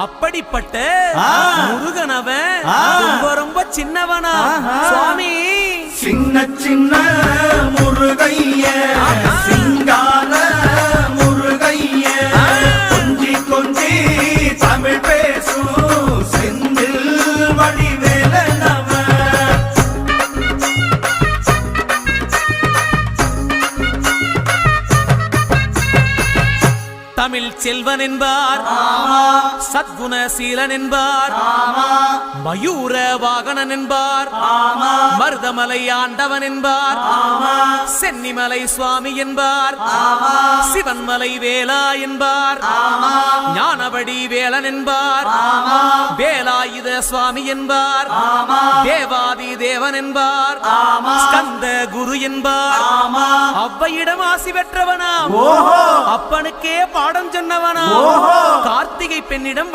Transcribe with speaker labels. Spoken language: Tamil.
Speaker 1: அப்படிப்பட்ட முருகனவன் ரொம்ப ரொம்ப சின்னவனா சுவாமி.
Speaker 2: சின்ன சின்ன முருகைய சிங்கார முருகைய கொஞ்சி கொஞ்சி தமிழ் பேசும் செந்தில் வடிவேலனவன்.
Speaker 1: தமிழ் செல்வன் என்பார், சத்குணசீலன் என்பார், மயூர வாகனன் என்பார், மருதமலை ஆண்டவன் என்பார், சென்னிமலை சுவாமி என்பார், சிவன்மலை வேலா என்பார், ஞானபடி வேலன் என்பார், வேலாயுத சுவாமி என்பார், தேவாதி தேவன் என்பார், ஸ்கந்த குரு என்பார், அவ்வையிடம் ஆசி பெற்றவனாம், அப்பனுக்கே பாடம் சொன்னவனா, கார்த்திகை பெண்ணிடம்